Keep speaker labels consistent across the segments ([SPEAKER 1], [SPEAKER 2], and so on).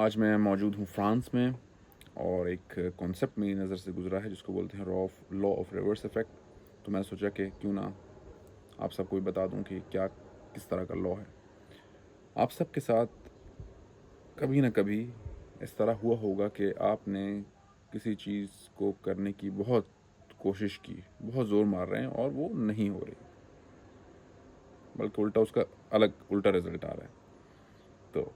[SPEAKER 1] आज मैं मौजूद हूँ फ्रांस में और एक कॉन्सेप्ट मेरी नज़र से गुजरा है जिसको बोलते हैं लॉ ऑफ रिवर्स इफ़ेक्ट। तो मैंने सोचा कि क्यों ना आप सबको भी बता दूं कि क्या किस तरह का लॉ है। आप सबके साथ कभी ना कभी इस तरह हुआ होगा कि आपने किसी चीज़ को करने की बहुत कोशिश की, बहुत ज़ोर मार रहे हैं और वो नहीं हो रही, बल्कि उल्टा उसका उल्टा रिजल्ट आ रहा है। तो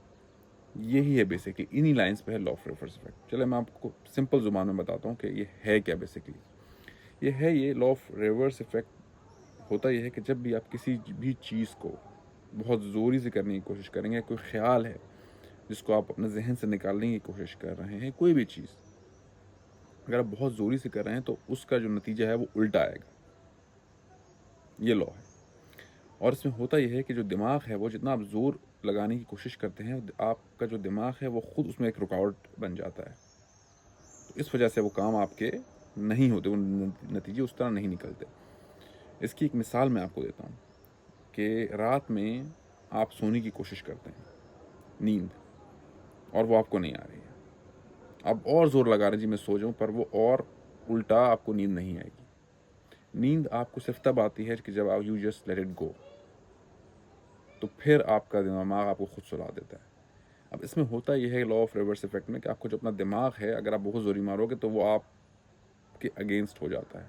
[SPEAKER 1] यही है बेसिकली, इन्हीं लाइंस पे है लॉ ऑफ रिवर्स इफेक्ट। चले मैं आपको सिंपल जुबान में बताता हूँ कि ये है क्या बेसिकली। ये लॉ ऑफ रिवर्स इफेक्ट होता यह है कि जब भी आप किसी भी चीज़ को बहुत ज़ोरी से करने की कोशिश करेंगे, कोई ख्याल है जिसको आप अपने जहन से निकालने की कोशिश कर रहे हैं, कोई भी चीज़ अगर आप बहुत ज़ोरी से कर रहे हैं तो उसका जो नतीजा है वो उल्टा आएगा। ये लॉ है। और इसमें होता यह है कि जो दिमाग है वो जितना आप ज़ोर लगाने की कोशिश करते हैं, आपका जो दिमाग है वो खुद उसमें एक रुकावट बन जाता है। तो इस वजह से वो काम आपके नहीं होते, वो नतीजे उस तरह नहीं निकलते। इसकी एक मिसाल मैं आपको देता हूँ कि रात में आप सोने की कोशिश करते हैं, नींद, और वो आपको नहीं आ रही है। आप और ज़ोर लगा रहे हैं जी मैं सो जाऊँ, पर वो और उल्टा आपको नींद नहीं आएगी। नींद आपको सिर्फ तब आती है कि जब आप you just let it go, तो फिर आपका दिमाग आपको खुद सुला देता है। अब इसमें होता यह है लॉ ऑफ रिवर्स इफेक्ट में कि आपको जो अपना दिमाग है, अगर आप बहुत ज़ोरी मारोगे तो वो आपके अगेंस्ट हो जाता है।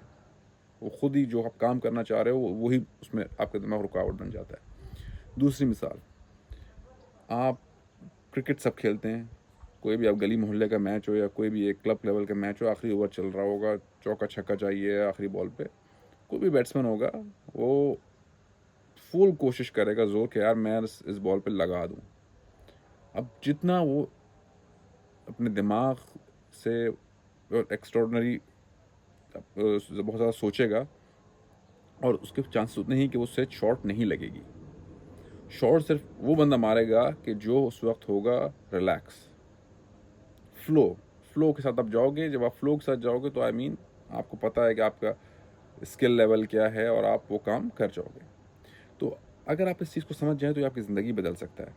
[SPEAKER 1] वो खुद ही जो आप काम करना चाह रहे हो वही उसमें आपका दिमाग रुकावट बन जाता है। दूसरी मिसाल, आप क्रिकेट सब खेलते हैं, कोई भी आप गली मोहल्ले का मैच हो या कोई भी एक क्लब लेवल का मैच हो, आखिरी ओवर चल रहा होगा, चौका छक्का चाहिए आखिरी बॉल पे, कोई भी बैट्समैन होगा वो फुल कोशिश करेगा जोर के यार मैं इस बॉल पे लगा दूं। अब जितना वो अपने दिमाग से एक्स्ट्रॉर्डनरी बहुत ज़्यादा सोचेगा, और उसके चांसेस उतने ही कि वो स्विच शॉट नहीं लगेगी। शॉट सिर्फ वो बंदा मारेगा कि जो उस वक्त होगा रिलैक्स, फ्लो फ्लो के साथ आप जाओगे। जब आप फ्लो के साथ जाओगे तो आपको पता है कि आपका स्किल लेवल क्या है और आप वो काम कर जाओगे। तो अगर आप इस चीज़ को समझ जाएं तो ये आपकी ज़िंदगी बदल सकता है।